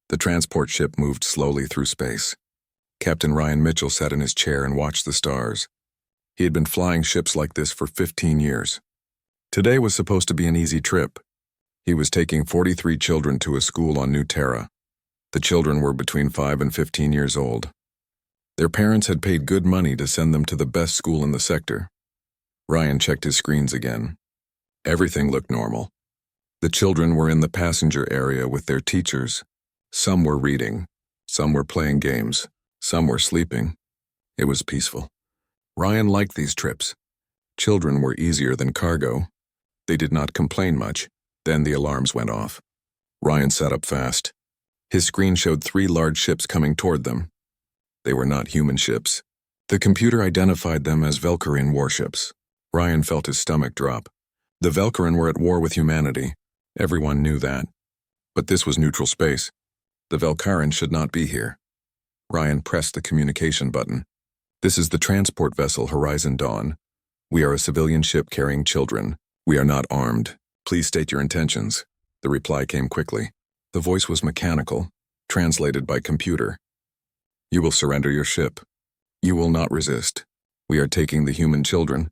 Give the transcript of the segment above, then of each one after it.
The transport ship moved slowly through space. Captain Ryan Mitchell sat in his chair and watched the stars. He had been flying ships like this for 15 years. Today was supposed to be an easy trip. He was taking 43 children to a school on New Terra. The children were between 5 and 15 years old. Their parents had paid good money to send them to the best school in the sector. Ryan checked his screens again. Everything looked normal. The children were in the passenger area with their teachers. Some were reading, some were playing games, some were sleeping. It was peaceful. Ryan liked these trips. Children were easier than cargo. They did not complain much. Then the alarms went off. Ryan sat up fast. His screen showed 3 large ships coming toward them. They were not human ships. The computer identified them as Valkyrian warships. Ryan felt his stomach drop. The Valkyrian were at war with humanity. Everyone knew that. But this was neutral space. The Valkyrian should not be here. Ryan pressed the communication button. This is the transport vessel Horizon Dawn. We are a civilian ship carrying children. We are not armed. Please state your intentions. The reply came quickly. The voice was mechanical, translated by computer. You will surrender your ship. You will not resist. We are taking the human children.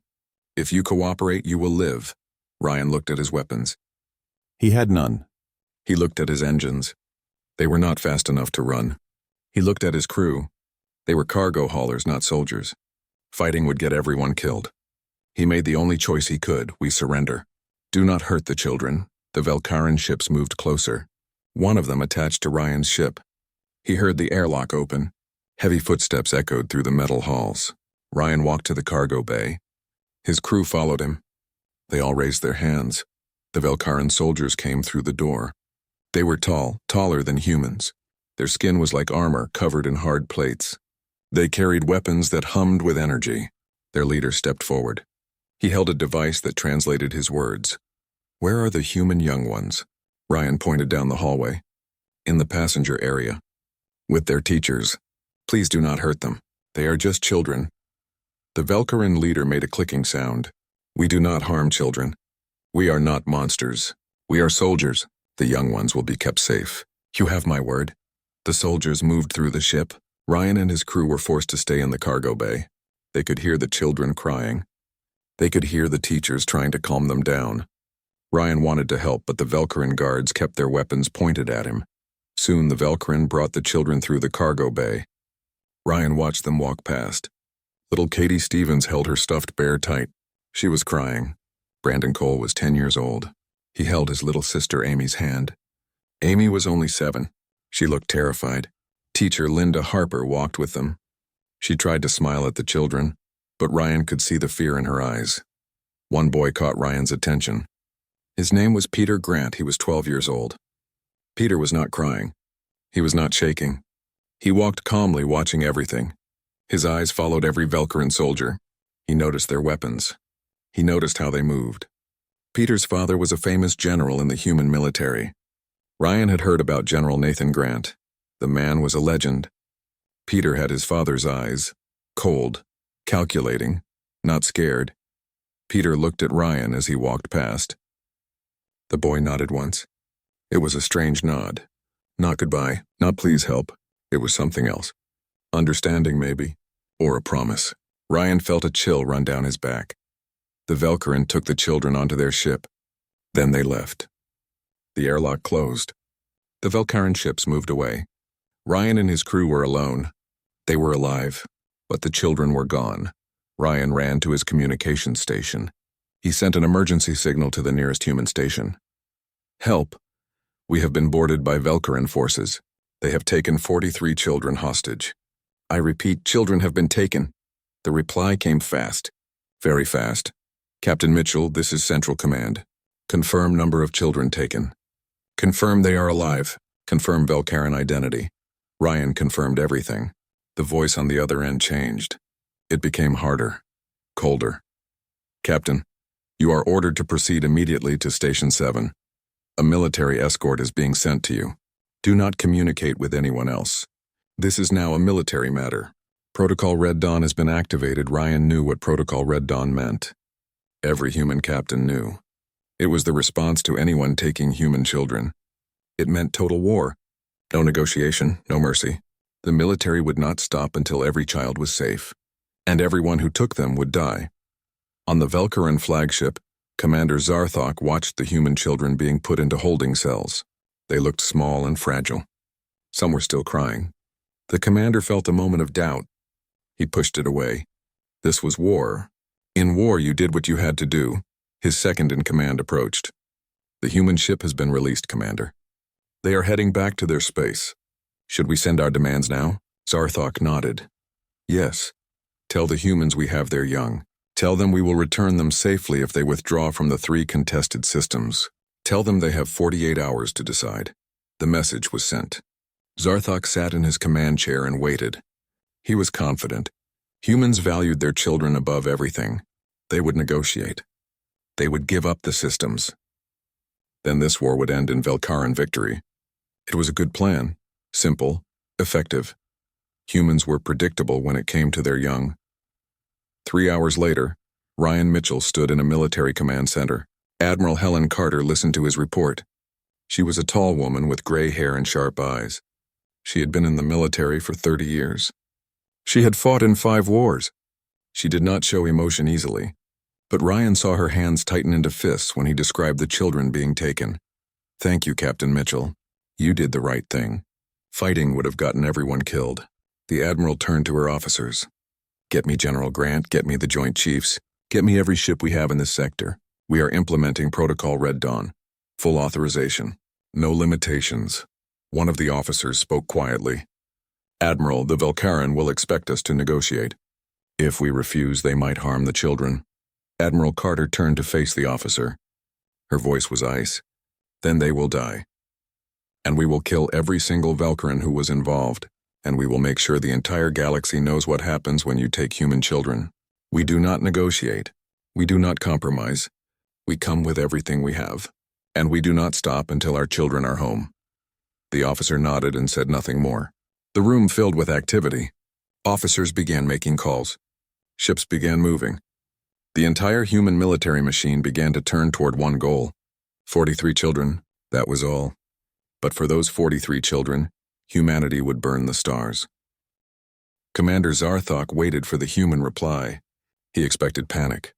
If you cooperate, you will live. Ryan looked at his weapons. He had none. He looked at his engines. They were not fast enough to run. He looked at his crew. They were cargo haulers, not soldiers. Fighting would get everyone killed. He made the only choice he could. We surrender. Do not hurt the children. The Valkyrian ships moved closer. One of them attached to Ryan's ship. He heard the airlock open. Heavy footsteps echoed through the metal halls. Ryan walked to the cargo bay. His crew followed him. They all raised their hands. The Valkyrian soldiers came through the door. They were tall, taller than humans. Their skin was like armor covered in hard plates. They carried weapons that hummed with energy. Their leader stepped forward. He held a device that translated his words. Where are the human young ones? Ryan pointed down the hallway. In the passenger area. With their teachers. Please do not hurt them. They are just children. The Valkyrian leader made a clicking sound. We do not harm children. We are not monsters. We are soldiers. The young ones will be kept safe. You have my word. The soldiers moved through the ship. Ryan and his crew were forced to stay in the cargo bay. They could hear the children crying. They could hear the teachers trying to calm them down. Ryan wanted to help, but the Valkyrian guards kept their weapons pointed at him. Soon the Valkyrian brought the children through the cargo bay. Ryan watched them walk past. Little Katie Stevens held her stuffed bear tight. She was crying. Brandon Cole was 10 years old. He held his little sister Amy's hand. Amy was only 7. She looked terrified. Teacher Linda Harper walked with them. She tried to smile at the children, but Ryan could see the fear in her eyes. One boy caught Ryan's attention. His name was Peter Grant. He was 12 years old. Peter was not crying. He was not shaking. He walked calmly, watching everything. His eyes followed every Valkyrian soldier. He noticed their weapons. He noticed how they moved. Peter's father was a famous general in the human military. Ryan had heard about General Nathan Grant. The man was a legend. Peter had his father's eyes, cold, calculating, not scared. Peter looked at Ryan as he walked past. The boy nodded once. It was a strange nod. Not goodbye, not please help. It was something else. Understanding, maybe, or a promise. Ryan felt a chill run down his back. The Valkyrian took the children onto their ship. Then they left. The airlock closed. The Valkyrian ships moved away. Ryan and his crew were alone. They were alive, but the children were gone. Ryan ran to his communication station. He sent an emergency signal to the nearest human station. Help! We have been boarded by Valkyrian forces. They have taken 43 children hostage. I repeat, children have been taken. The reply came fast. Very fast. Captain Mitchell, this is Central Command. Confirm number of children taken. Confirm they are alive. Confirm Valkyrian identity. Ryan confirmed everything. The voice on the other end changed. It became harder, colder. Captain, you are ordered to proceed immediately to Station 7. A military escort is being sent to you. Do not communicate with anyone else. This is now a military matter. Protocol Red Dawn has been activated. Ryan knew what Protocol Red Dawn meant. Every human captain knew. It was the response to anyone taking human children. It meant total war. No negotiation, no mercy. The military would not stop until every child was safe, and everyone who took them would die. On the Velkaran flagship, Commander Zarthok watched the human children being put into holding cells. They looked small and fragile. Some were still crying. The commander felt a moment of doubt. He pushed it away. This was war. In war, you did what you had to do. His second-in-command approached. The human ship has been released, Commander. They are heading back to their space. Should we send our demands now? Zarthok nodded. Yes. Tell the humans we have their young. Tell them we will return them safely if they withdraw from the 3 contested systems. Tell them they have 48 hours to decide. The message was sent. Zarthok sat in his command chair and waited. He was confident. Humans valued their children above everything. They would negotiate. They would give up the systems. Then this war would end in Velkaran victory. It was a good plan. Simple, effective. Humans were predictable when it came to their young. 3 hours later, Ryan Mitchell stood in a military command center. Admiral Helen Carter listened to his report. She was a tall woman with gray hair and sharp eyes. She had been in the military for 30 years. She had fought in 5 wars. She did not show emotion easily, but Ryan saw her hands tighten into fists when he described the children being taken. Thank you, Captain Mitchell. You did the right thing. Fighting would have gotten everyone killed. The Admiral turned to her officers. Get me General Grant, get me the Joint Chiefs, get me every ship we have in this sector. We are implementing Protocol Red Dawn. Full authorization. No limitations. One of the officers spoke quietly. Admiral, the Velkaran will expect us to negotiate. If we refuse, they might harm the children. Admiral Carter turned to face the officer. Her voice was ice. Then they will die. And we will kill every single Velkaran who was involved, and we will make sure the entire galaxy knows what happens when you take human children. We do not negotiate. We do not compromise. We come with everything we have, and we do not stop until our children are home. The officer nodded and said nothing more. The room filled with activity. Officers began making calls. Ships began moving. The entire human military machine began to turn toward one goal. 43 children, that was all. But for those 43 children, humanity would burn the stars. Commander Zarthok waited for the human reply. He expected panic.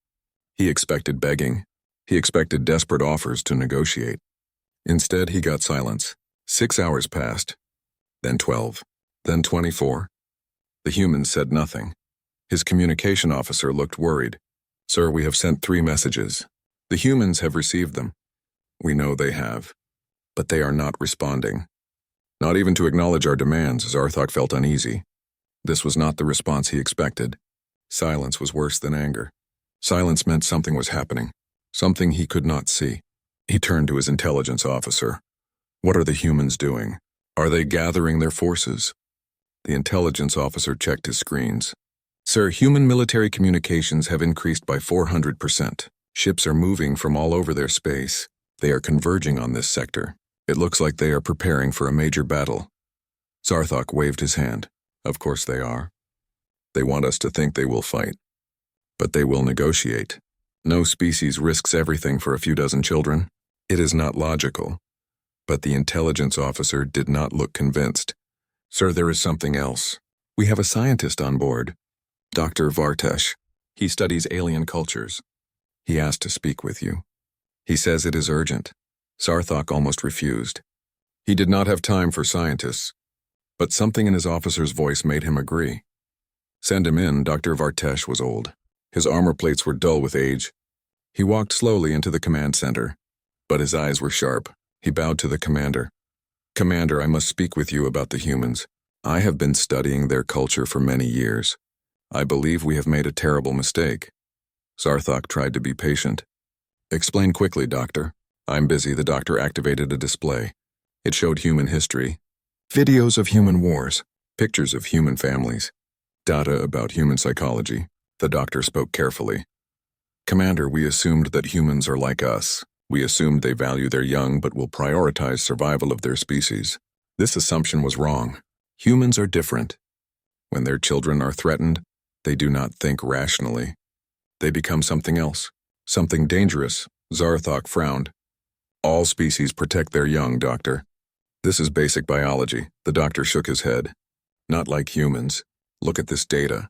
He expected begging. He expected desperate offers to negotiate. Instead, he got silence. 6 hours passed, then 12, then 24. The human said nothing. His communication officer looked worried. Sir, we have sent 3 messages. The humans have received them. We know they have, but they are not responding. Not even to acknowledge our demands, Zarthok felt uneasy. This was not the response he expected. Silence was worse than anger. Silence meant something was happening, something he could not see. He turned to his intelligence officer. What are the humans doing? Are they gathering their forces? The intelligence officer checked his screens. Sir, human military communications have increased by 400%. Ships are moving from all over their space. They are converging on this sector. It looks like they are preparing for a major battle. Zarthok waved his hand. Of course they are. They want us to think they will fight. But they will negotiate. No species risks everything for a few dozen children. It is not logical. But the intelligence officer did not look convinced. Sir, there is something else. We have a scientist on board. Dr. Vartesh. He studies alien cultures. He asked to speak with you. He says it is urgent. Zarthok almost refused. He did not have time for scientists, but something in his officer's voice made him agree. Send him in. Dr. Vartesh was old. His armor plates were dull with age. He walked slowly into the command center, but his eyes were sharp. He bowed to the commander. Commander, I must speak with you about the humans. I have been studying their culture for many years. I believe we have made a terrible mistake. Zarthok tried to be patient. Explain quickly, Doctor. I'm busy. The doctor activated a display. It showed human history, videos of human wars, pictures of human families, data about human psychology. The doctor spoke carefully. Commander, we assumed that humans are like us. We assumed they value their young but will prioritize survival of their species. This assumption was wrong. Humans are different. When their children are threatened, they do not think rationally. They become something else, something dangerous. Zarthok frowned. All species protect their young, Doctor. This is basic biology. The doctor shook his head. Not like humans. Look at this data.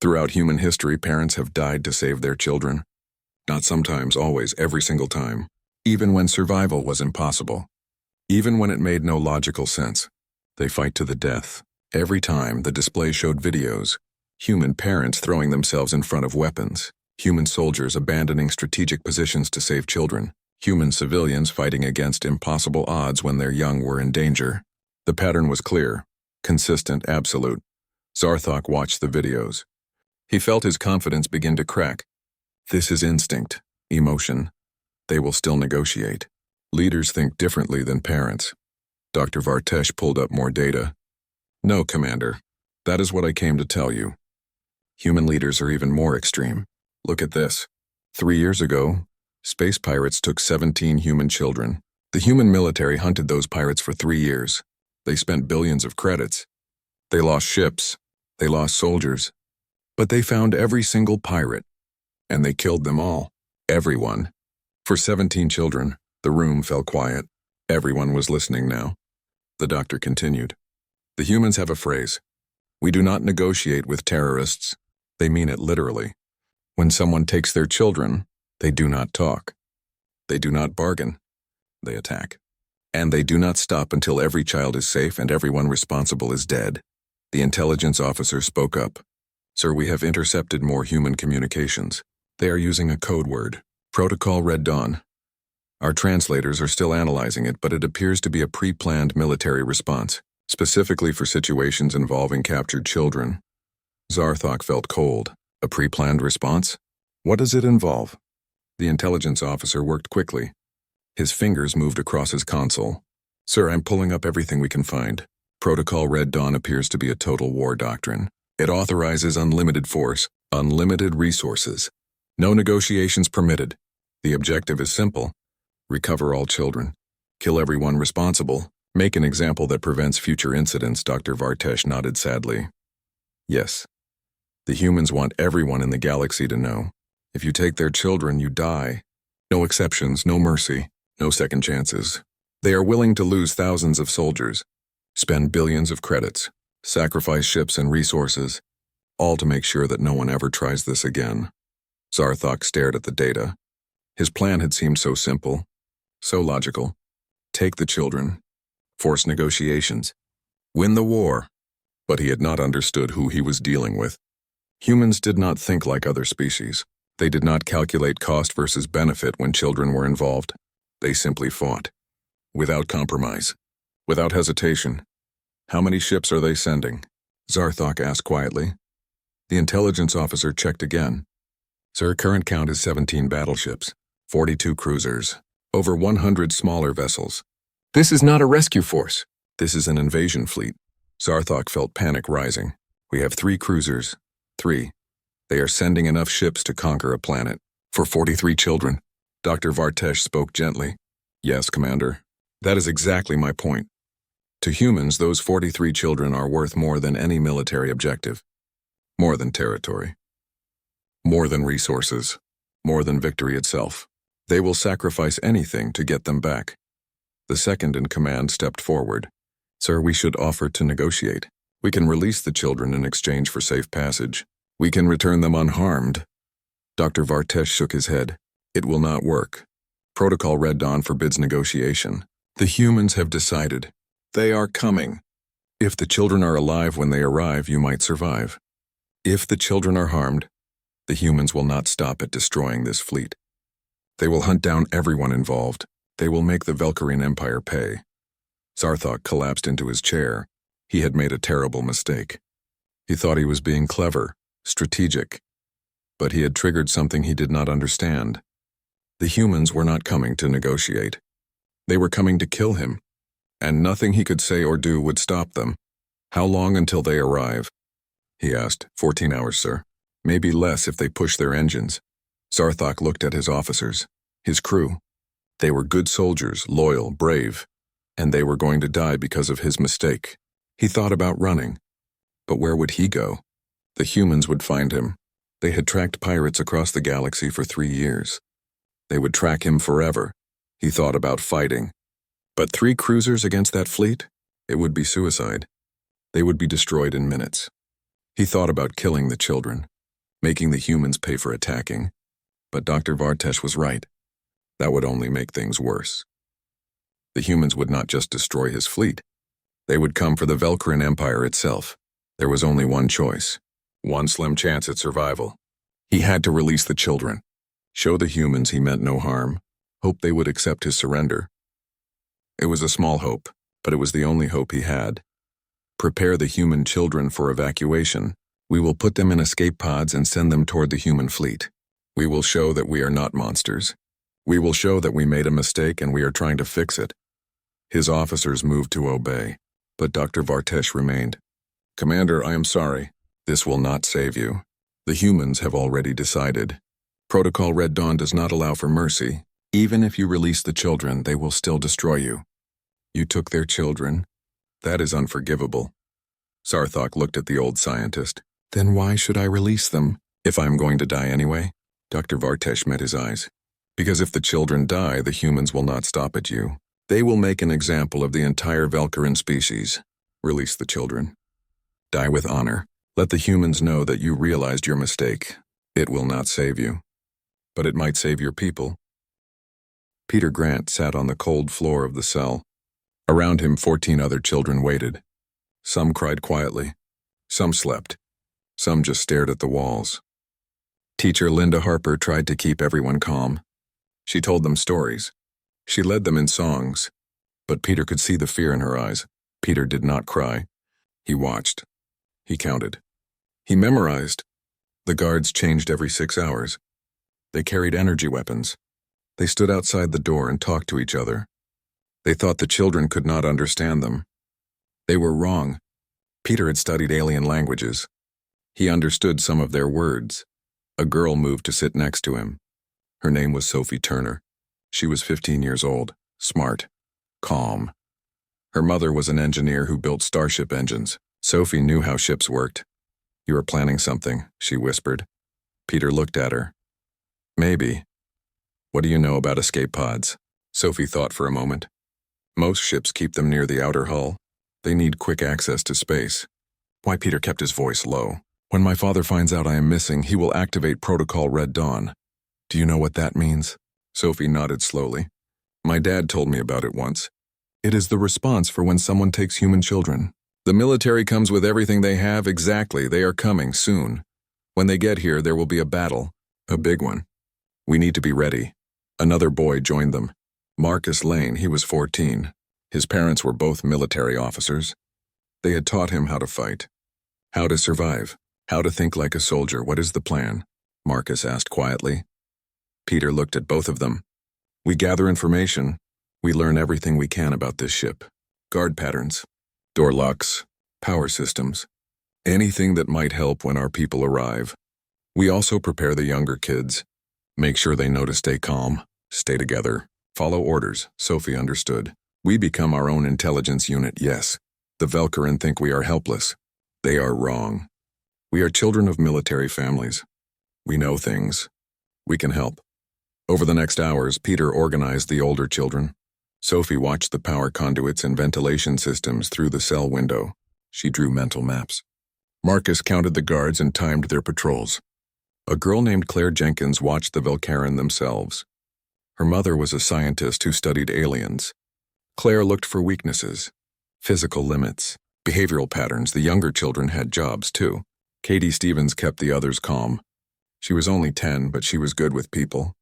Throughout human history, parents have died to save their children. Not sometimes, always, every single time. Even when survival was impossible. Even when it made no logical sense. They fight to the death. Every time, the display showed videos. Human parents throwing themselves in front of weapons. Human soldiers abandoning strategic positions to save children. Human civilians fighting against impossible odds when their young were in danger. The pattern was clear, consistent, absolute. Zarthok watched the videos. He felt his confidence begin to crack. This is instinct, emotion. They will still negotiate. Leaders think differently than parents. Dr. Vartesh pulled up more data. No, Commander. That is what I came to tell you. Human leaders are even more extreme. Look at this. 3 years ago, space pirates took 17 human children. The human military hunted those pirates for 3 years. They spent billions of credits. They lost ships. They lost soldiers. But they found every single pirate. And they killed them all. Everyone. For 17 children, the room fell quiet. Everyone was listening now. The doctor continued. The humans have a phrase. We do not negotiate with terrorists. They mean it literally. When someone takes their children, they do not talk. They do not bargain. They attack. And they do not stop until every child is safe and everyone responsible is dead. The intelligence officer spoke up. Sir, we have intercepted more human communications. They are using a code word. Protocol Red Dawn. Our translators are still analyzing it, but it appears to be a pre-planned military response, specifically for situations involving captured children. Zarthok felt cold. A pre-planned response? What does it involve? The intelligence officer worked quickly. His fingers moved across his console. Sir, I'm pulling up everything we can find. Protocol Red Dawn appears to be a total war doctrine. It authorizes unlimited force, unlimited resources. No negotiations permitted. The objective is simple. Recover all children. Kill everyone responsible. Make an example that prevents future incidents. Dr. Vartesh nodded sadly. Yes. The humans want everyone in the galaxy to know. If you take their children, you die. No exceptions, no mercy, no second chances. They are willing to lose thousands of soldiers, spend billions of credits, sacrifice ships and resources, all to make sure that no one ever tries this again. Zarthok stared at the data. His plan had seemed so simple, so logical. Take the children, force negotiations, win the war. But he had not understood who he was dealing with. Humans did not think like other species. They did not calculate cost versus benefit when children were involved. They simply fought. Without compromise. Without hesitation. How many ships are they sending? Zarthok asked quietly. The intelligence officer checked again. Sir, current count is 17 battleships, 42 cruisers, over 100 smaller vessels. This is not a rescue force. This is an invasion fleet. Zarthok felt panic rising. We have 3 cruisers. 3. They are sending enough ships to conquer a planet. For 43 children. Dr. Vartesh spoke gently. Yes, Commander. That is exactly my point. To humans, those 43 children are worth more than any military objective. More than territory. More than resources. More than victory itself. They will sacrifice anything to get them back. The second in command stepped forward. Sir, we should offer to negotiate. We can release the children in exchange for safe passage. We can return them unharmed. Dr. Vartesh shook his head. It will not work. Protocol Red Dawn forbids negotiation. The humans have decided. They are coming. If the children are alive when they arrive, you might survive. If the children are harmed, the humans will not stop at destroying this fleet. They will hunt down everyone involved. They will make the Velkarine Empire pay. Zarthok collapsed into his chair. He had made a terrible mistake. He thought he was being clever, strategic. But he had triggered something he did not understand. The humans were not coming to negotiate. They were coming to kill him. And nothing he could say or do would stop them. How long until they arrive? He asked. 14 hours, sir. Maybe less if they push their engines. Zarthok looked at his officers, his crew. They were good soldiers, loyal, brave. And they were going to die because of his mistake. He thought about running. But where would he go? The humans would find him. They had tracked pirates across the galaxy for 3 years. They would track him forever. He thought about fighting. But 3 cruisers against that fleet? It would be suicide. They would be destroyed in minutes. He thought about killing the children, making the humans pay for attacking. But Dr. Vartesh was right. That would only make things worse. The humans would not just destroy his fleet. They would come for the Velcarin Empire itself. There was only one choice, one slim chance at survival. He had to release the children, show the humans he meant no harm, hope they would accept his surrender. It was a small hope, but it was the only hope he had. Prepare the human children for evacuation. We will put them in escape pods and send them toward the human fleet. We will show that we are not monsters. We will show that we made a mistake and we are trying to fix it. His officers moved to obey, but Dr. Vartesh remained. Commander, I am sorry. This will not save you. The humans have already decided. Protocol Red Dawn does not allow for mercy. Even if you release the children, they will still destroy you. You took their children? That is unforgivable. Sarthak looked at the old scientist. Then why should I release them, if I'm going to die anyway? Dr. Vartesh met his eyes. Because if the children die, the humans will not stop at you. They will make an example of the entire Velcarin species. Release the children. Die with honor. Let the humans know that you realized your mistake. It will not save you. But it might save your people. Peter Grant sat on the cold floor of the cell. Around him, 14 other children waited. Some cried quietly. Some slept. Some just stared at the walls. Teacher Linda Harper tried to keep everyone calm. She told them stories. She led them in songs. But Peter could see the fear in her eyes. Peter did not cry. He watched. He counted. He memorized. The guards changed every 6 hours. They carried energy weapons. They stood outside the door and talked to each other. They thought the children could not understand them. They were wrong. Peter had studied alien languages. He understood some of their words. A girl moved to sit next to him. Her name was Sophie Turner. She was 15 years old, smart, calm. Her mother was an engineer who built starship engines. Sophie knew how ships worked. You are planning something, she whispered. Peter looked at her. Maybe. What do you know about escape pods? Sophie thought for a moment. Most ships keep them near the outer hull. They need quick access to space. Why? Peter kept his voice low. When my father finds out I am missing, he will activate Protocol Red Dawn. Do you know what that means? Sophie nodded slowly. My dad told me about it once. It is the response for when someone takes human children. The military comes with everything they have. Exactly, they are coming soon. When they get here, there will be a battle. A big one. We need to be ready. Another boy joined them. Marcus Lane, he was 14. His parents were both military officers. They had taught him how to fight. How to survive. How to think like a soldier. What is the plan? Marcus asked quietly. Peter looked at both of them. We gather information. We learn everything we can about this ship. Guard patterns. Door locks. Power systems. Anything that might help when our people arrive. We also prepare the younger kids. Make sure they know to stay calm. Stay together. Follow orders. Sophie understood. We become our own intelligence unit, yes. The Velcarin think we are helpless. They are wrong. We are children of military families. We know things. We can help. Over the next hours, Peter organized the older children. Sophie watched the power conduits and ventilation systems through the cell window. She drew mental maps. Marcus counted the guards and timed their patrols. A girl named Claire Jenkins watched the Velcarin themselves. Her mother was a scientist who studied aliens. Claire looked for weaknesses, physical limits, behavioral patterns. The younger children had jobs, too. Katie Stevens kept the others calm. She was only 10, but she was good with people.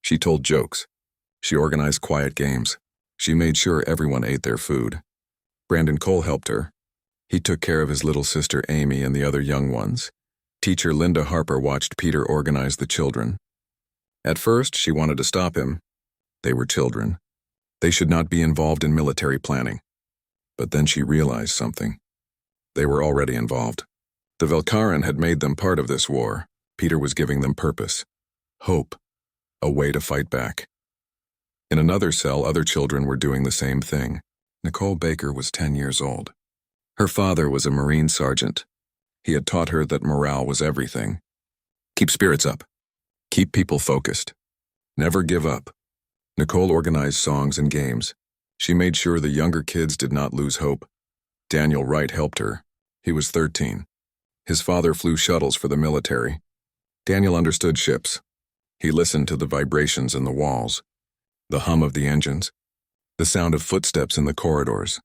She told jokes. She organized quiet games. She made sure everyone ate their food. Brandon Cole helped her. He took care of his little sister Amy and the other young ones. Teacher Linda Harper watched Peter organize the children. At first, she wanted to stop him. They were children. They should not be involved in military planning. But then she realized something. They were already involved. The Velcarin had made them part of this war. Peter was giving them purpose, hope, a way to fight back. In another cell, other children were doing the same thing. Nicole Baker was 10 years old. Her father was a Marine sergeant. He had taught her that morale was everything. Keep spirits up. Keep people focused. Never give up. Nicole organized songs and games. She made sure the younger kids did not lose hope. Daniel Wright helped her. He was 13. His father flew shuttles for the military. Daniel understood ships. He listened to the vibrations in the walls, the hum of the engines, the sound of footsteps in the corridors.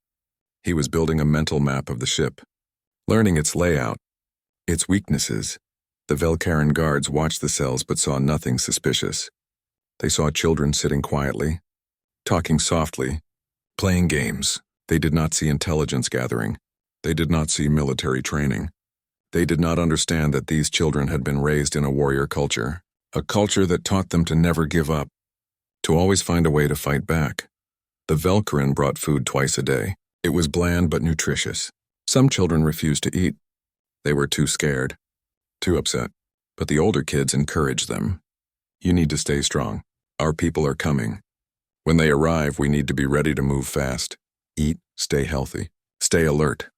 He was building a mental map of the ship, learning its layout, its weaknesses. The Velcaran guards watched the cells but saw nothing suspicious. They saw children sitting quietly, talking softly, playing games. They did not see intelligence gathering. They did not see military training. They did not understand that these children had been raised in a warrior culture, a culture that taught them to never give up, to always find a way to fight back. The Velcaran brought food twice a day. It was bland but nutritious. Some children refused to eat. They were too scared, too upset. But the older kids encouraged them. You need to stay strong. Our people are coming. When they arrive, we need to be ready to move fast. Eat, stay healthy, stay alert.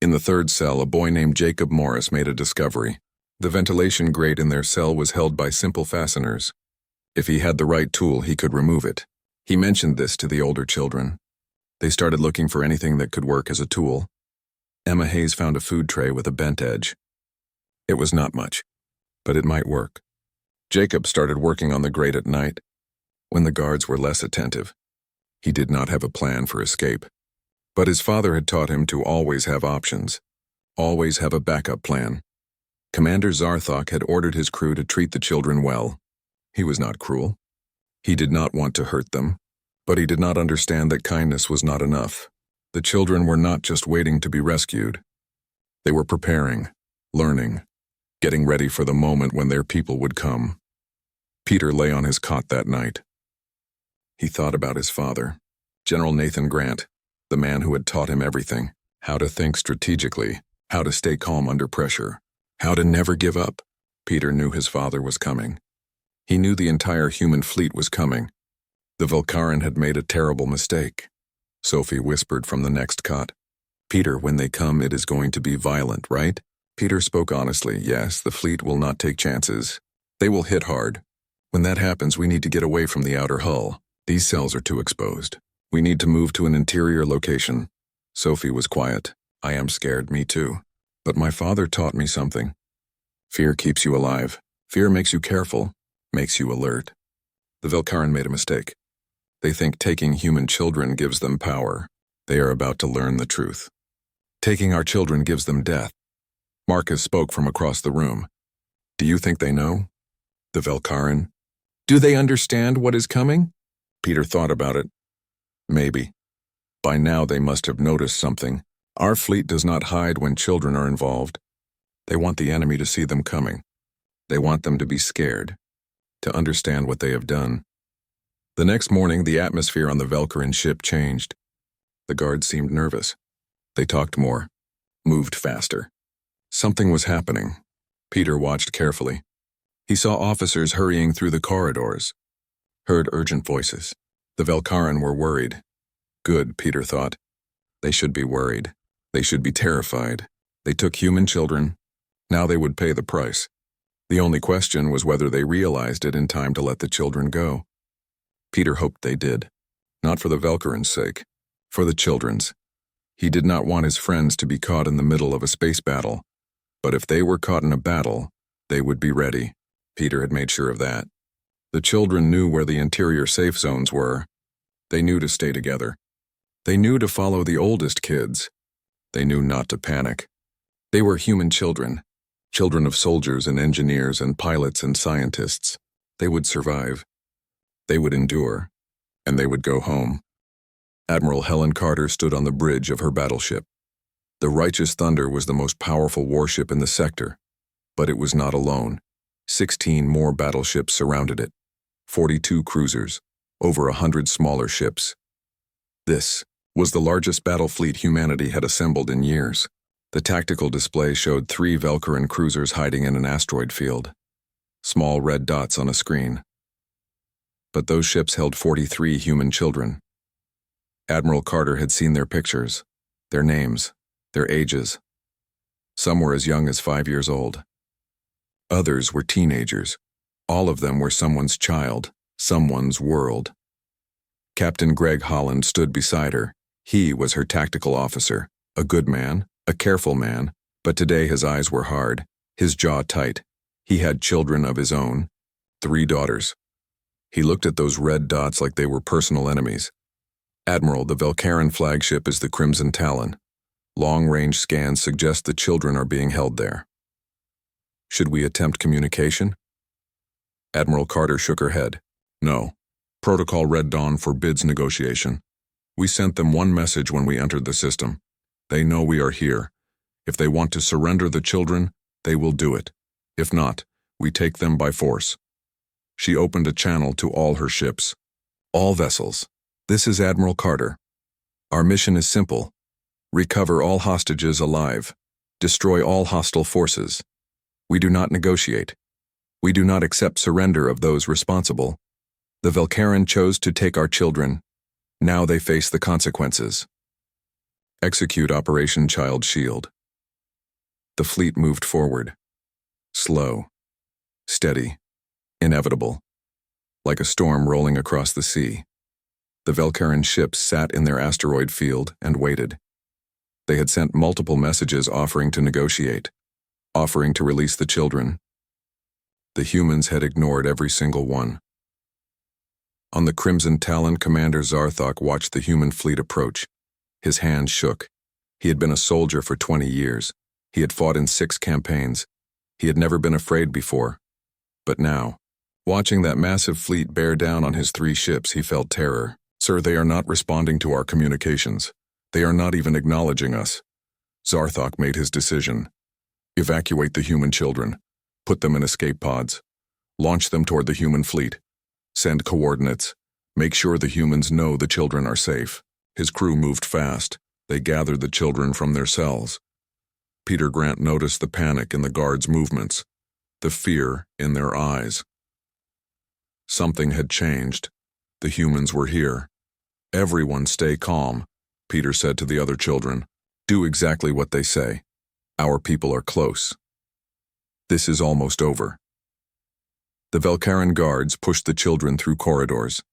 In the third cell, a boy named Jacob Morris made a discovery. The ventilation grate in their cell was held by simple fasteners. If he had the right tool, he could remove it. He mentioned this to the older children. They started looking for anything that could work as a tool. Emma Hayes found a food tray with a bent edge. It was not much, but it might work. Jacob started working on the grate at night, when the guards were less attentive. He did not have a plan for escape, but his father had taught him to always have options, always have a backup plan. Commander Zarthok had ordered his crew to treat the children well. He was not cruel. He did not want to hurt them, but he did not understand that kindness was not enough. The children were not just waiting to be rescued. They were preparing, learning, getting ready for the moment when their people would come. Peter lay on his cot that night. He thought about his father, General Nathan Grant, the man who had taught him everything, how to think strategically, how to stay calm under pressure, how to never give up. Peter knew his father was coming. He knew the entire human fleet was coming. The Velcaran had made a terrible mistake. Sophie whispered from the next cot. Peter, when they come, it is going to be violent, right? Peter spoke honestly. Yes, the fleet will not take chances. They will hit hard. When that happens, we need to get away from the outer hull. These cells are too exposed. We need to move to an interior location. Sophie was quiet. I am scared, me too. But my father taught me something. Fear keeps you alive. Fear makes you careful, makes you alert. The Velcaran made a mistake. They think taking human children gives them power. They are about to learn the truth. Taking our children gives them death. Marcus spoke from across the room. Do you think they know? The Velcaran. Do they understand what is coming? Peter thought about it. Maybe. By now they must have noticed something. Our fleet does not hide when children are involved. They want the enemy to see them coming. They want them to be scared, to understand what they have done. The next morning, the atmosphere on the Velcaran ship changed. The guards seemed nervous. They talked more, moved faster. Something was happening. Peter watched carefully. He saw officers hurrying through the corridors, heard urgent voices. The Velcaran were worried. Good, Peter thought. They should be worried. They should be terrified. They took human children. Now they would pay the price. The only question was whether they realized it in time to let the children go. Peter hoped they did. Not for the Velcaran's sake, for the children's. He did not want his friends to be caught in the middle of a space battle. But if they were caught in a battle, they would be ready. Peter had made sure of that. The children knew where the interior safe zones were. They knew to stay together. They knew to follow the oldest kids. They knew not to panic. They were human children, children of soldiers and engineers and pilots and scientists. They would survive. They would endure. And they would go home. Admiral Helen Carter stood on the bridge of her battleship. The Righteous Thunder was the most powerful warship in the sector, but it was not alone. 16 more battleships surrounded it, 42 cruisers, over 100 smaller ships. This was the largest battle fleet humanity had assembled in years. The tactical display showed 3 Velcaran cruisers hiding in an asteroid field, small red dots on a screen. But those ships held 43 human children. Admiral Carter had seen their pictures, their names, their ages. Some were as young as 5 years old. Others were teenagers. All of them were someone's child, someone's world. Captain Greg Holland stood beside her. He was her tactical officer, a good man, a careful man, but today his eyes were hard, his jaw tight. He had children of his own, 3 daughters. He looked at those red dots like they were personal enemies. Admiral, the Velcaran flagship is the Crimson Talon. Long-range scans suggest the children are being held there. Should we attempt communication? Admiral Carter shook her head. No. Protocol Red Dawn forbids negotiation. We sent them one message when we entered the system. They know we are here. If they want to surrender the children, they will do it. If not, we take them by force. She opened a channel to all her ships. All vessels. This is Admiral Carter. Our mission is simple. Recover all hostages alive. Destroy all hostile forces. We do not negotiate. We do not accept surrender of those responsible. The Velcaran chose to take our children. Now they face the consequences. Execute Operation Child Shield. The fleet moved forward. Slow. Steady. Inevitable. Like a storm rolling across the sea. The Velcaran ships sat in their asteroid field and waited. They had sent multiple messages offering to negotiate, offering to release the children. The humans had ignored every single one. On the Crimson Talon, Commander Zarthok watched the human fleet approach. His hands shook. He had been a soldier for 20 years. He had fought in 6 campaigns. He had never been afraid before. But now, watching that massive fleet bear down on his 3 ships, he felt terror. Sir, they are not responding to our communications. They are not even acknowledging us. Zarthok made his decision. Evacuate the human children. Put them in escape pods. Launch them toward the human fleet. Send coordinates. Make sure the humans know the children are safe. His crew moved fast. They gathered the children from their cells. Peter Grant noticed the panic in the guards' movements, the fear in their eyes. Something had changed. The humans were here. Everyone stay calm, Peter said to the other children. Do exactly what they say. Our people are close. This is almost over. The Velcaran guards pushed the children through corridors,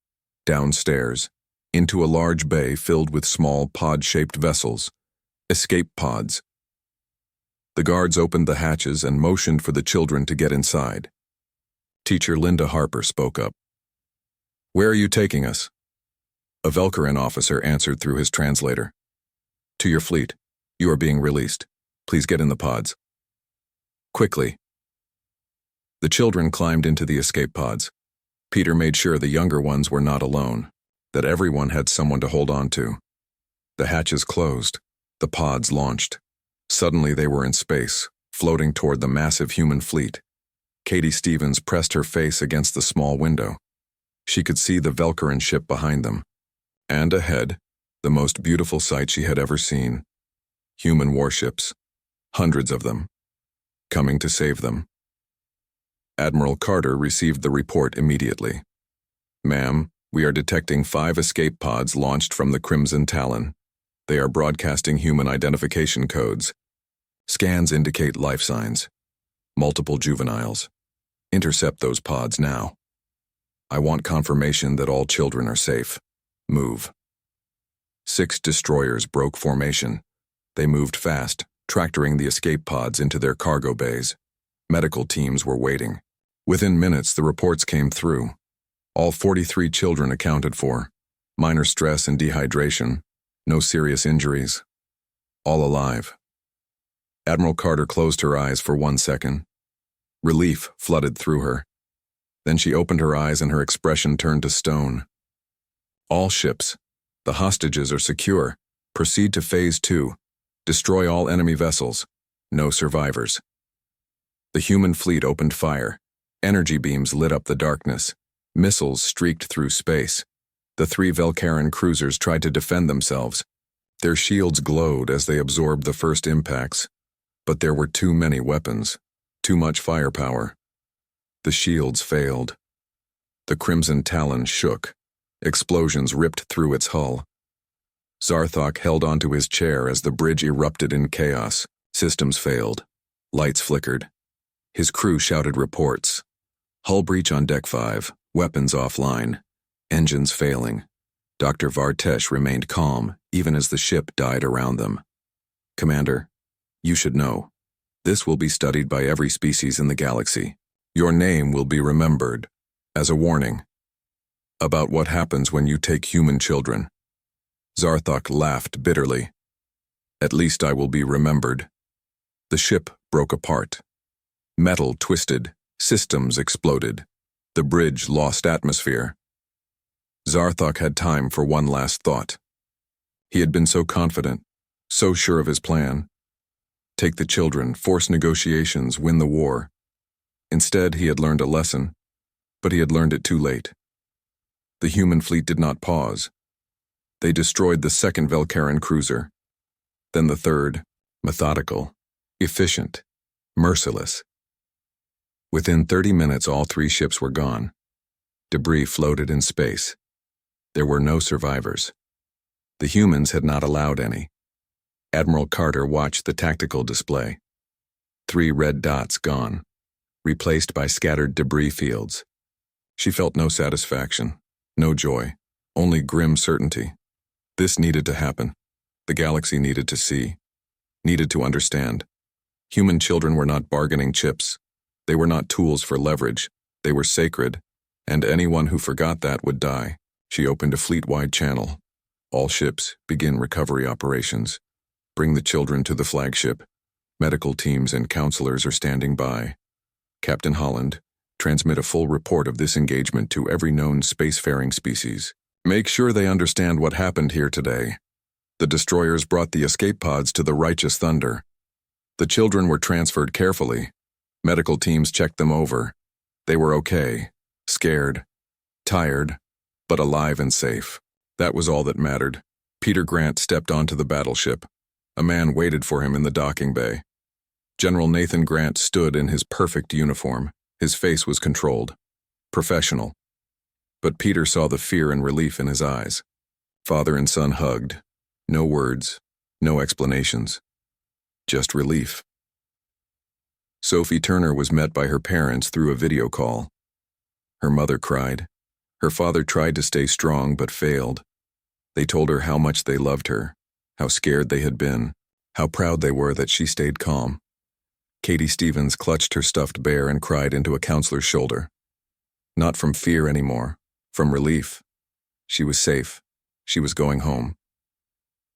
downstairs, into a large bay filled with small pod-shaped vessels, escape pods. The guards opened the hatches and motioned for the children to get inside. Teacher Linda Harper spoke up. Where are you taking us? A Velcaran officer answered through his translator. To your fleet. You are being released. Please get in the pods. Quickly. The children climbed into the escape pods. Peter made sure the younger ones were not alone, that everyone had someone to hold on to. The hatches closed. The pods launched. Suddenly they were in space, floating toward the massive human fleet. Katie Stevens pressed her face against the small window. She could see the Velcaran ship behind them. And ahead, the most beautiful sight she had ever seen. Human warships. Hundreds of them. Coming to save them. Admiral Carter received the report immediately. Ma'am, we are detecting 5 escape pods launched from the Crimson Talon. They are broadcasting human identification codes. Scans indicate life signs. Multiple juveniles. Intercept those pods now. I want confirmation that all children are safe. Move. 6 destroyers broke formation. They moved fast, tractoring the escape pods into their cargo bays. Medical teams were waiting. Within minutes, the reports came through. All 43 children accounted for. Minor stress and dehydration. No serious injuries. All alive. Admiral Carter closed her eyes for 1 second. Relief flooded through her. Then she opened her eyes and her expression turned to stone. All ships. The hostages are secure. Proceed to Phase 2. Destroy all enemy vessels. No survivors. The human fleet opened fire. Energy beams lit up the darkness. Missiles streaked through space. The 3 Velcaran cruisers tried to defend themselves. Their shields glowed as they absorbed the first impacts. But there were too many weapons. Too much firepower. The shields failed. The Crimson Talon shook. Explosions ripped through its hull. Zarthok held onto his chair as the bridge erupted in chaos. Systems failed. Lights flickered. His crew shouted reports. Hull breach on Deck 5. Weapons offline. Engines failing. Dr. Vartesh remained calm, even as the ship died around them. "Commander, you should know. This will be studied by every species in the galaxy. Your name will be remembered as a warning about what happens when you take human children." Zarthok laughed bitterly. "At least I will be remembered." The ship broke apart. Metal twisted, systems exploded. The bridge lost atmosphere. Zarthok had time for one last thought. He had been so confident, so sure of his plan. Take the children, force negotiations, win the war. Instead, he had learned a lesson, but he had learned it too late. The human fleet did not pause. They destroyed the second Velcaran cruiser, then the third, methodical, efficient, merciless. Within 30 minutes, all 3 ships were gone. Debris floated in space. There were no survivors. The humans had not allowed any. Admiral Carter watched the tactical display. 3 red dots gone, replaced by scattered debris fields. She felt no satisfaction, no joy, only grim certainty. This needed to happen. The galaxy needed to see, needed to understand. Human children were not bargaining chips. They were not tools for leverage. They were sacred, and anyone who forgot that would die. She opened a fleet-wide channel. "All ships, begin recovery operations. Bring the children to the flagship. Medical teams and counselors are standing by. Captain Holland, transmit a full report of this engagement to every known spacefaring species. Make sure they understand what happened here today. The destroyers brought the escape pods to the righteous thunder. The children were transferred carefully. Medical teams checked them over. They were okay, scared, tired, but alive and safe. That was all that mattered." Peter Grant stepped onto the battleship. A man waited for him in the docking bay. General Nathan Grant stood in his perfect uniform. His face was controlled, professional. But Peter saw the fear and relief in his eyes. Father and son hugged. No words, no explanations. Just relief. Sophie Turner was met by her parents through a video call. Her mother cried. Her father tried to stay strong but failed. They told her how much they loved her, how scared they had been, how proud they were that she stayed calm. Katie Stevens clutched her stuffed bear and cried into a counselor's shoulder. Not from fear anymore, from relief. She was safe. She was going home.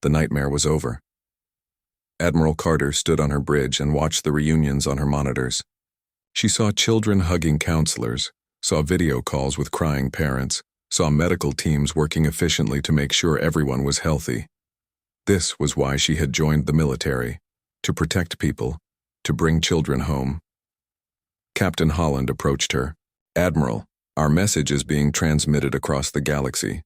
The nightmare was over. Admiral Carter stood on her bridge and watched the reunions on her monitors. She saw children hugging counselors, saw video calls with crying parents, saw medical teams working efficiently to make sure everyone was healthy. This was why she had joined the military, to protect people, to bring children home. Captain Holland approached her. "Admiral, our message is being transmitted across the galaxy.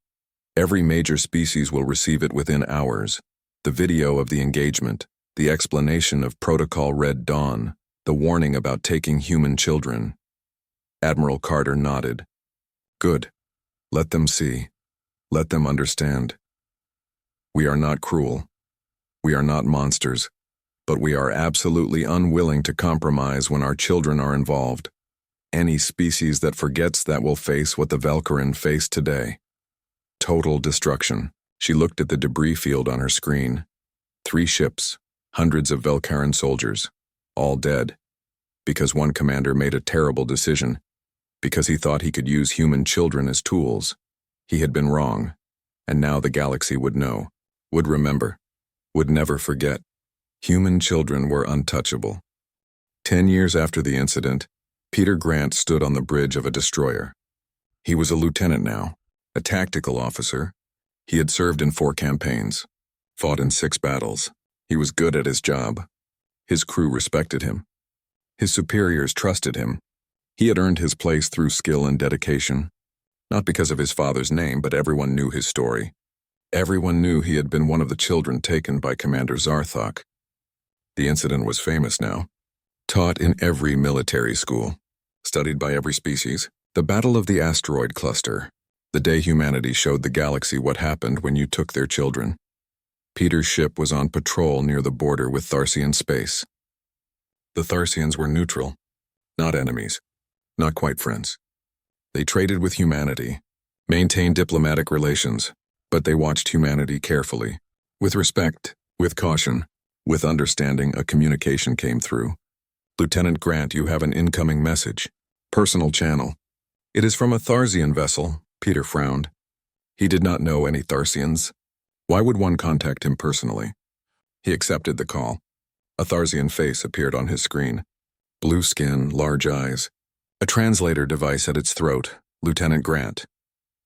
Every major species will receive it within hours. The video of the engagement, the explanation of Protocol Red Dawn, the warning about taking human children." Admiral Carter nodded. "Good. Let them see. Let them understand. We are not cruel. We are not monsters. But we are absolutely unwilling to compromise when our children are involved. Any species that forgets that will face what the Velcaran faced today. Total destruction." She looked at the debris field on her screen. 3 ships, hundreds of Velcaran soldiers, all dead. Because one commander made a terrible decision. Because he thought he could use human children as tools. He had been wrong, and now the galaxy would know, would remember, would never forget. Human children were untouchable. 10 years after the incident, Peter Grant stood on the bridge of a destroyer. He was a lieutenant now, a tactical officer. He had served in 4 campaigns, fought in 6 battles. He was good at his job. His crew respected him. His superiors trusted him. He had earned his place through skill and dedication. Not because of his father's name, but everyone knew his story. Everyone knew he had been one of the children taken by Commander Zarthok. The incident was famous now. Taught in every military school. Studied by every species. The Battle of the Asteroid Cluster. The day humanity showed the galaxy what happened when you took their children. Peter's ship was on patrol near the border with Tharsian space. The Tharsians were neutral. Not enemies. Not quite friends. They traded with humanity, maintained diplomatic relations, but they watched humanity carefully. With respect, with caution, with understanding, a communication came through. Lieutenant Grant, you have an incoming message. Personal channel. It is from a Tharsian vessel. Peter frowned. He did not know any Tharsians. Why would one contact him personally? He accepted the call. A Tharsian face appeared on his screen. Blue skin, large eyes. A translator device at its throat. Lieutenant Grant.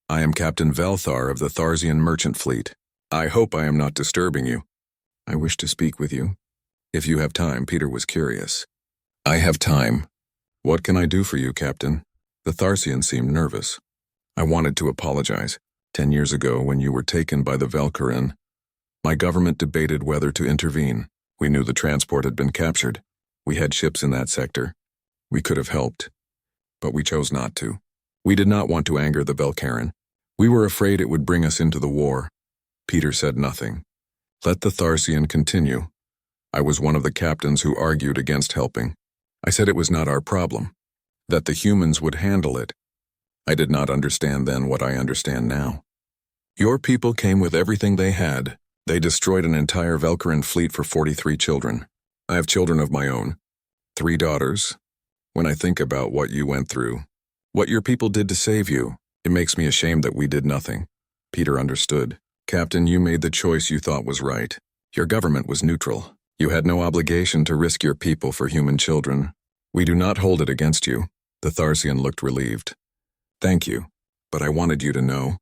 I am Captain Velthar of the Tharsian merchant fleet. I hope I am not disturbing you. I wish to speak with you. If you have time, Peter was curious. I have time. What can I do for you, Captain? The Tharsian seemed nervous. I wanted to apologize. 10 years ago, when you were taken by the Valkyrin, my government debated whether to intervene. We knew the transport had been captured. We had ships in that sector. We could have helped, but we chose not to. We did not want to anger the Valkyrin. We were afraid it would bring us into the war. Peter said nothing. Let the Tharsian continue. I was one of the captains who argued against helping. I said it was not our problem, that the humans would handle it. I did not understand then what I understand now. Your people came with everything they had. They destroyed an entire Valkyrin fleet for 43 children. I have children of my own. 3 daughters. When I think about what you went through, what your people did to save you, it makes me ashamed that we did nothing. Peter understood. Captain, you made the choice you thought was right. Your government was neutral. You had no obligation to risk your people for human children. We do not hold it against you. The Tharsian looked relieved. Thank you, but I wanted you to know.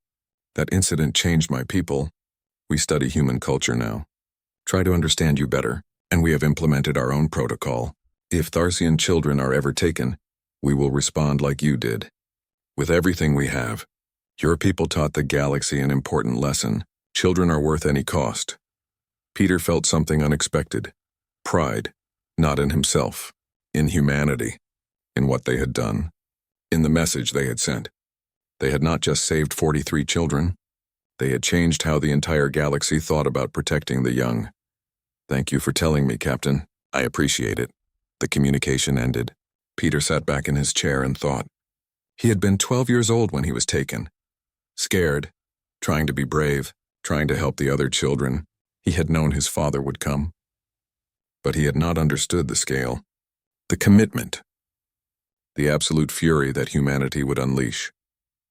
That incident changed my people. We study human culture now. Try to understand you better, and we have implemented our own protocol. If Tharsian children are ever taken, we will respond like you did. With everything we have, your people taught the galaxy an important lesson. Children are worth any cost. Peter felt something unexpected. Pride, not in himself, in humanity, in what they had done, in the message they had sent. They had not just saved 43 children. They had changed how the entire galaxy thought about protecting the young. Thank you for telling me, Captain. I appreciate it. The communication ended. Peter sat back in his chair and thought. He had been 12 years old when he was taken. Scared, trying to be brave, trying to help the other children. He had known his father would come. But he had not understood the scale. The commitment. The absolute fury that humanity would unleash.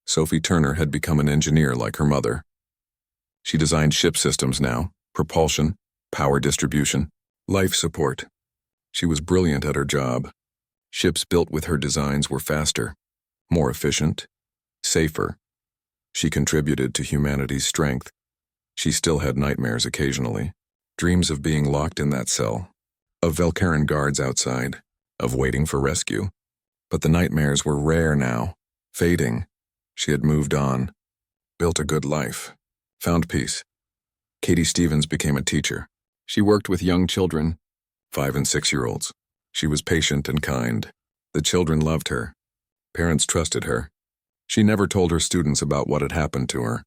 Sophie Turner had become an engineer like her mother. She designed ship systems now, propulsion, power distribution, life support. She was brilliant at her job. Ships built with her designs were faster, more efficient, safer. She contributed to humanity's strength. She still had nightmares occasionally, dreams of being locked in that cell, of Valkyrin guards outside, of waiting for rescue. But the nightmares were rare now, fading. She had moved on, built a good life, found peace. Katie Stevens became a teacher. She worked with young children, 5- and 6-year-olds. She was patient and kind. The children loved her. Parents trusted her. She never told her students about what had happened to her.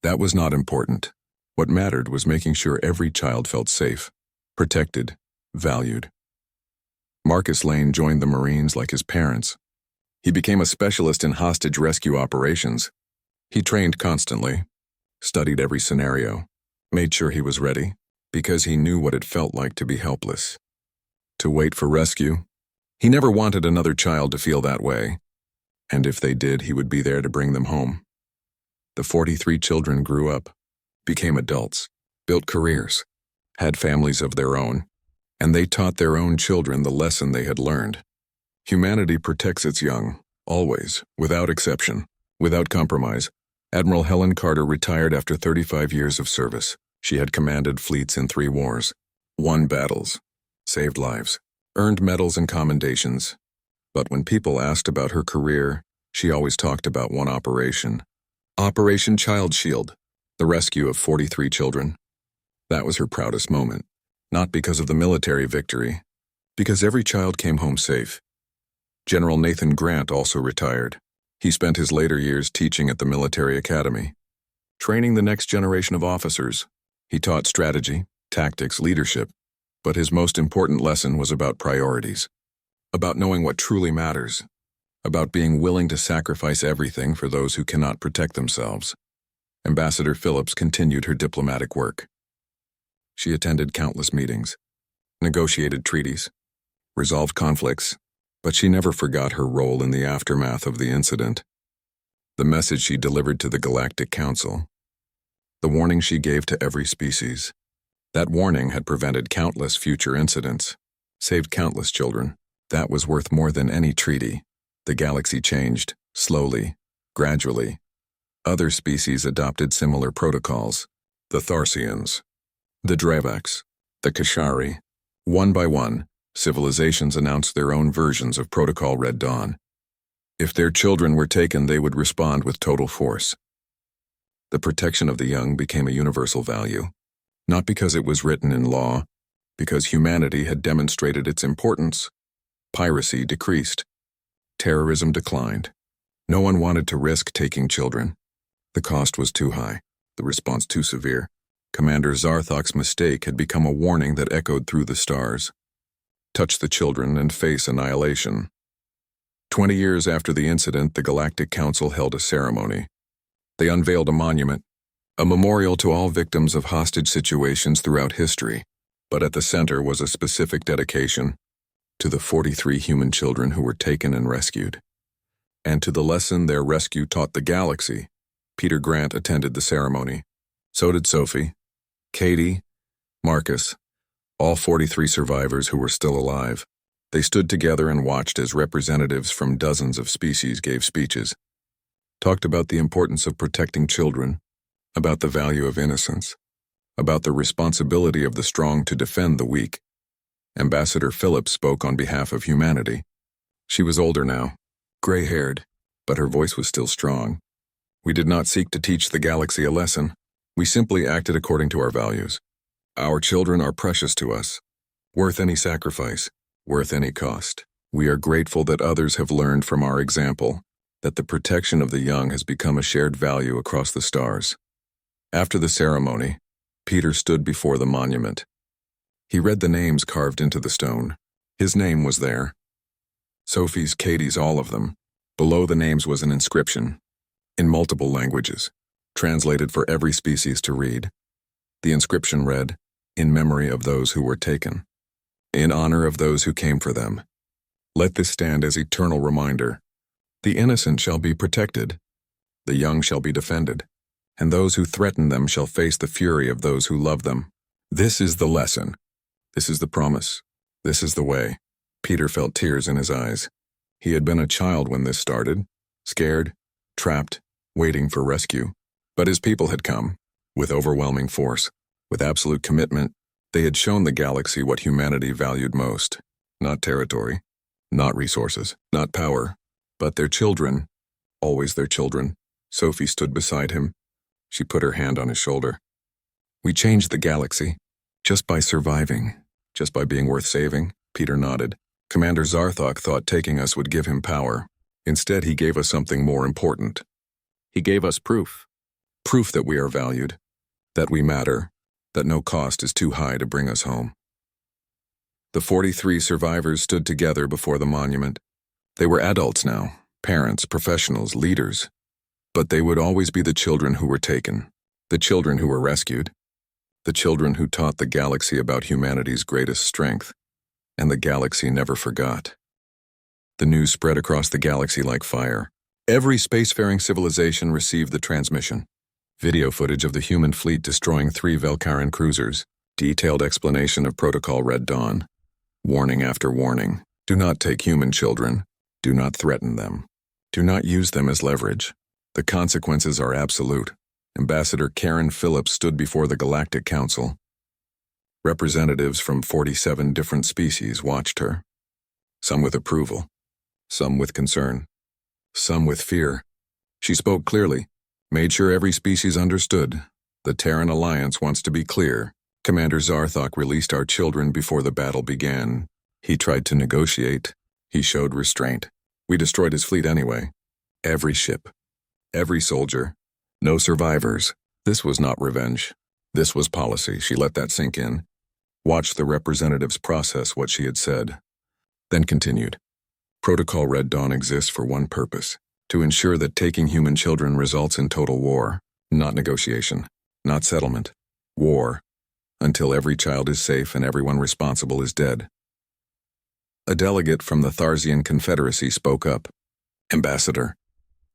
That was not important. What mattered was making sure every child felt safe, protected, valued. Marcus Lane joined the Marines like his parents. He became a specialist in hostage rescue operations. He trained constantly, studied every scenario, made sure he was ready, because he knew what it felt like to be helpless. To wait for rescue. He never wanted another child to feel that way. And if they did, he would be there to bring them home. The 43 children grew up, became adults, built careers, had families of their own, and they taught their own children the lesson they had learned. Humanity protects its young, always, without exception, without compromise. Admiral Helen Carter retired after 35 years of service. She had commanded fleets in 3 wars, won battles, saved lives, earned medals and commendations. But when people asked about her career, she always talked about one operation. Operation Child Shield, the rescue of 43 children. That was her proudest moment, not because of the military victory, because every child came home safe. General Nathan Grant also retired. He spent his later years teaching at the military academy, training the next generation of officers. He taught strategy, tactics, leadership, but his most important lesson was about priorities, about knowing what truly matters, about being willing to sacrifice everything for those who cannot protect themselves. Ambassador Phillips continued her diplomatic work. She attended countless meetings, negotiated treaties, resolved conflicts, but she never forgot her role in the aftermath of the incident. The message she delivered to the Galactic Council, the warning she gave to every species. That warning had prevented countless future incidents, saved countless children. That was worth more than any treaty. The galaxy changed, slowly, gradually. Other species adopted similar protocols. The Tharsians, the Dravaks, the Kashari. One by one, civilizations announced their own versions of Protocol Red Dawn. If their children were taken, they would respond with total force. The protection of the young became a universal value, not because it was written in law, because humanity had demonstrated its importance. Piracy decreased. Terrorism declined. No one wanted to risk taking children. The cost was too high, the response too severe. Commander Zarthok's mistake had become a warning that echoed through the stars. Touch the children and face annihilation. 20 years after the incident, the Galactic Council held a ceremony. They unveiled a monument, a memorial to all victims of hostage situations throughout history, but at the center was a specific dedication to the 43 human children who were taken and rescued, and to the lesson their rescue taught the galaxy. Peter Grant attended the ceremony. So did Sophie, Katie, Marcus, all 43 survivors who were still alive. They stood together and watched as representatives from dozens of species gave speeches, talked about the importance of protecting children, about the value of innocence, about the responsibility of the strong to defend the weak. Ambassador Phillips spoke on behalf of humanity. She was older now, gray-haired, but her voice was still strong. We did not seek to teach the galaxy a lesson. We simply acted according to our values. Our children are precious to us, worth any sacrifice, worth any cost. We are grateful that others have learned from our example, that the protection of the young has become a shared value across the stars. After the ceremony, Peter stood before the monument. He read the names carved into the stone. His name was there. Sophie's, Katie's, all of them. Below the names was an inscription, in multiple languages, translated for every species to read. The inscription read, "In memory of those who were taken, in honor of those who came for them. Let this stand as eternal reminder. The innocent shall be protected, the young shall be defended, and those who threaten them shall face the fury of those who love them. This is the lesson. This is the promise. This is the way." Peter felt tears in his eyes. He had been a child when this started, scared, trapped, waiting for rescue. But his people had come, with overwhelming force, with absolute commitment. They had shown the galaxy what humanity valued most. Not territory, not resources, not power, but their children. Always their children. Sophie stood beside him. She put her hand on his shoulder. "We changed the galaxy, just by surviving, just by being worth saving." Peter nodded. Commander Zarthok thought taking us would give him power. Instead, he gave us something more important. He gave us proof. Proof that we are valued, that we matter, that no cost is too high to bring us home. The 43 survivors stood together before the monument. They were adults now, parents, professionals, leaders. But they would always be the children who were taken, the children who were rescued, the children who taught the galaxy about humanity's greatest strength, and the galaxy never forgot. The news spread across the galaxy like fire. Every spacefaring civilization received the transmission. Video footage of the human fleet destroying 3 Velkaran cruisers, detailed explanation of Protocol Red Dawn, warning after warning. Do not take human children. Do not threaten them. Do not use them as leverage. The consequences are absolute. Ambassador Karen Phillips stood before the Galactic Council. Representatives from 47 different species watched her. Some with approval, some with concern, some with fear. She spoke clearly, made sure every species understood. The Terran Alliance wants to be clear. Commander Zarthok released our children before the battle began. He tried to negotiate. He showed restraint. We destroyed his fleet anyway. Every ship. Every soldier. No survivors. This was not revenge. This was policy. She let that sink in. Watched the representatives process what she had said. Then continued. Protocol Red Dawn exists for one purpose: to ensure that taking human children results in total war. Not negotiation. Not settlement. War. Until every child is safe and everyone responsible is dead. A delegate from the Tharsian Confederacy spoke up. Ambassador,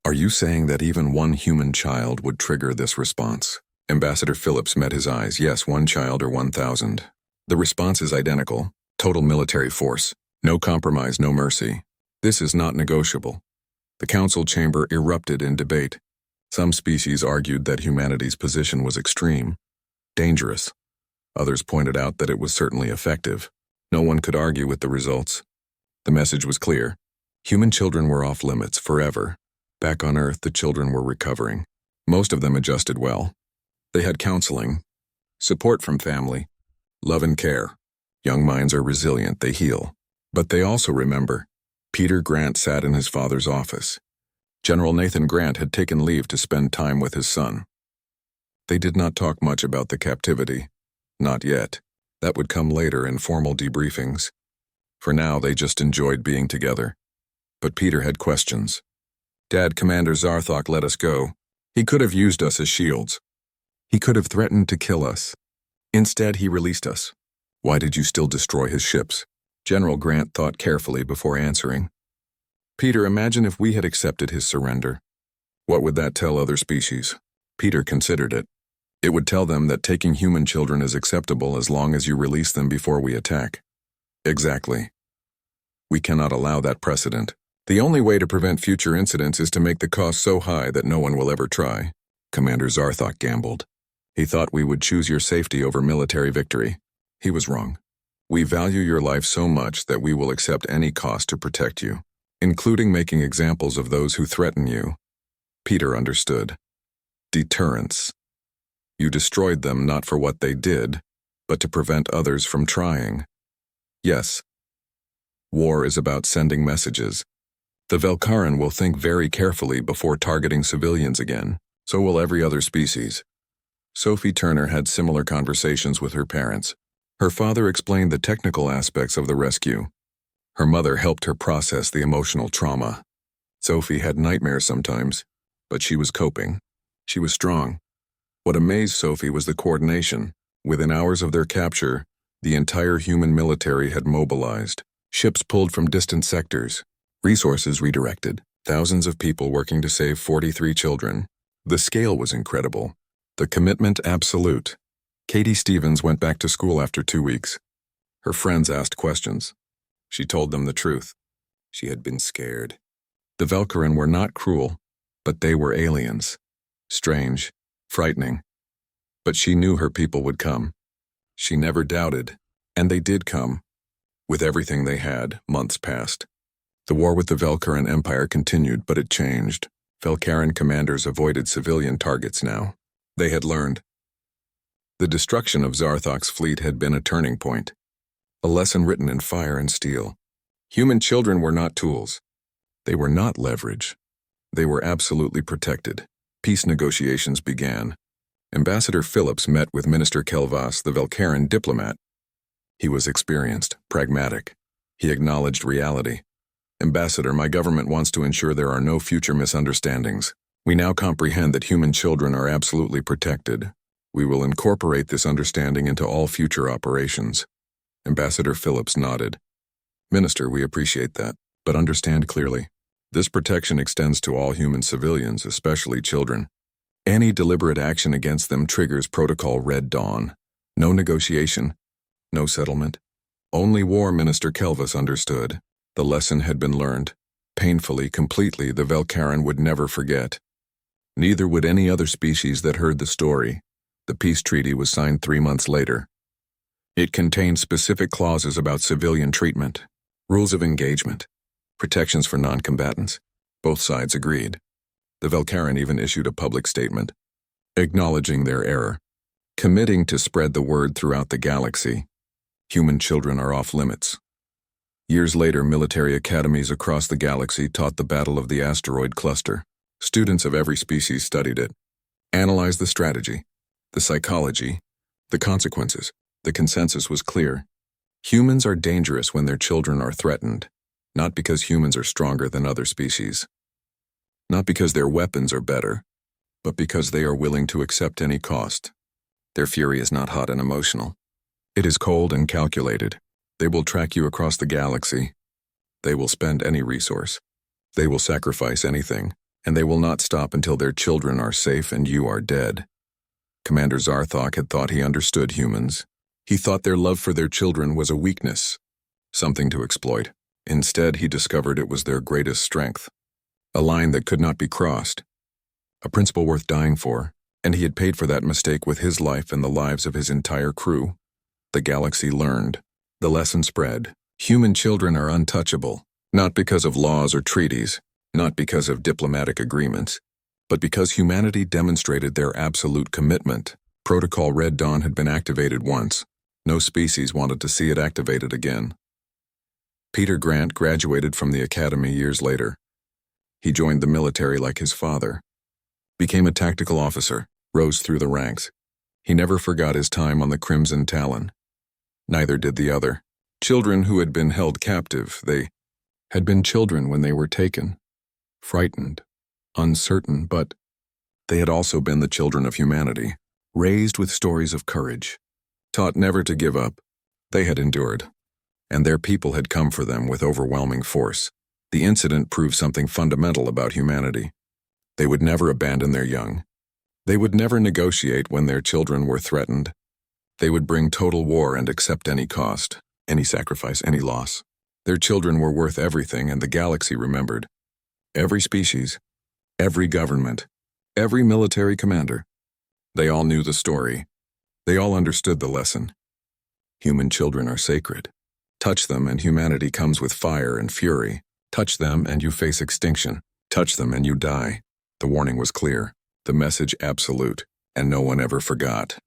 are you saying that even one human child would trigger this response? Ambassador Phillips met his eyes. Yes, one child or 1,000. The response is identical. Total military force. No compromise, no mercy. This is not negotiable. The council chamber erupted in debate. Some species argued that humanity's position was extreme, dangerous. Others pointed out that it was certainly effective. No one could argue with the results. The message was clear. Human children were off limits forever. Back on Earth, the children were recovering. Most of them adjusted well. They had counseling, support from family, love and care. Young minds are resilient, they heal. But they also remember. Peter Grant sat in his father's office. General Nathan Grant had taken leave to spend time with his son. They did not talk much about the captivity. Not yet. That would come later in formal debriefings. For now, they just enjoyed being together. But Peter had questions. Dad, Commander Zarthok let us go. He could have used us as shields. He could have threatened to kill us. Instead, he released us. Why did you still destroy his ships? General Grant thought carefully before answering. Peter, imagine if we had accepted his surrender. What would that tell other species? Peter considered it. It would tell them that taking human children is acceptable as long as you release them before we attack. Exactly. We cannot allow that precedent. The only way to prevent future incidents is to make the cost so high that no one will ever try. Commander Zarthok gambled. He thought we would choose your safety over military victory. He was wrong. We value your life so much that we will accept any cost to protect you, including making examples of those who threaten you. Peter understood. Deterrence. You destroyed them not for what they did, but to prevent others from trying. Yes. War is about sending messages. The Velkaran will think very carefully before targeting civilians again. So will every other species. Sophie Turner had similar conversations with her parents. Her father explained the technical aspects of the rescue. Her mother helped her process the emotional trauma. Sophie had nightmares sometimes, but she was coping. She was strong. What amazed Sophie was the coordination. Within hours of their capture, the entire human military had mobilized. Ships pulled from distant sectors. Resources redirected. Thousands of people working to save 43 children. The scale was incredible. The commitment absolute. Katie Stevens went back to school after 2 weeks. Her friends asked questions. She told them the truth. She had been scared. The Velkaran were not cruel, but they were aliens. Strange, frightening. But she knew her people would come. She never doubted, and they did come. With everything they had, months passed. The war with the Velkaran Empire continued, but it changed. Velkaran commanders avoided civilian targets now. They had learned. The destruction of Zarthok's fleet had been a turning point. A lesson written in fire and steel. Human children were not tools. They were not leverage. They were absolutely protected. Peace negotiations began. Ambassador Phillips met with Minister Kelvas, the Velkaran diplomat. He was experienced, pragmatic. He acknowledged reality. Ambassador, my government wants to ensure there are no future misunderstandings. We now comprehend that human children are absolutely protected. We will incorporate this understanding into all future operations. Ambassador Phillips nodded. Minister, we appreciate that, but understand clearly. This protection extends to all human civilians, especially children. Any deliberate action against them triggers Protocol Red Dawn. No negotiation, no settlement. Only war, Minister Kelvas understood. The lesson had been learned. Painfully, completely, the Velkaran would never forget. Neither would any other species that heard the story. The peace treaty was signed 3 months later. It contained specific clauses about civilian treatment, rules of engagement, protections for non-combatants. Both sides agreed. The Velkaran even issued a public statement, acknowledging their error, committing to spread the word throughout the galaxy. Human children are off limits. Years later, military academies across the galaxy taught the Battle of the Asteroid Cluster. Students of every species studied it, analyzed the strategy, the psychology, the consequences. The consensus was clear. Humans are dangerous when their children are threatened, not because humans are stronger than other species, not because their weapons are better, but because they are willing to accept any cost. Their fury is not hot and emotional. It is cold and calculated. They will track you across the galaxy. They will spend any resource. They will sacrifice anything, and they will not stop until their children are safe and you are dead. Commander Zarthok had thought he understood humans. He thought their love for their children was a weakness, something to exploit. Instead, he discovered it was their greatest strength, a line that could not be crossed, a principle worth dying for, and he had paid for that mistake with his life and the lives of his entire crew. The galaxy learned. The lesson spread. Human children are untouchable, not because of laws or treaties, not because of diplomatic agreements, but because humanity demonstrated their absolute commitment. Protocol Red Dawn had been activated once. No species wanted to see it activated again. Peter Grant graduated from the academy years later. He joined the military like his father, became a tactical officer, rose through the ranks. He never forgot his time on the Crimson Talon. Neither did the other. Children who had been held captive, they had been children when they were taken, frightened, uncertain, but they had also been the children of humanity, raised with stories of courage, taught never to give up. They had endured, and their people had come for them with overwhelming force. The incident proved something fundamental about humanity. They would never abandon their young. They would never negotiate when their children were threatened. They would bring total war and accept any cost, any sacrifice, any loss. Their children were worth everything, and the galaxy remembered. Every species, every government, every military commander. They all knew the story. They all understood the lesson. Human children are sacred. Touch them and humanity comes with fire and fury. Touch them and you face extinction. Touch them and you die. The warning was clear, the message absolute, and no one ever forgot.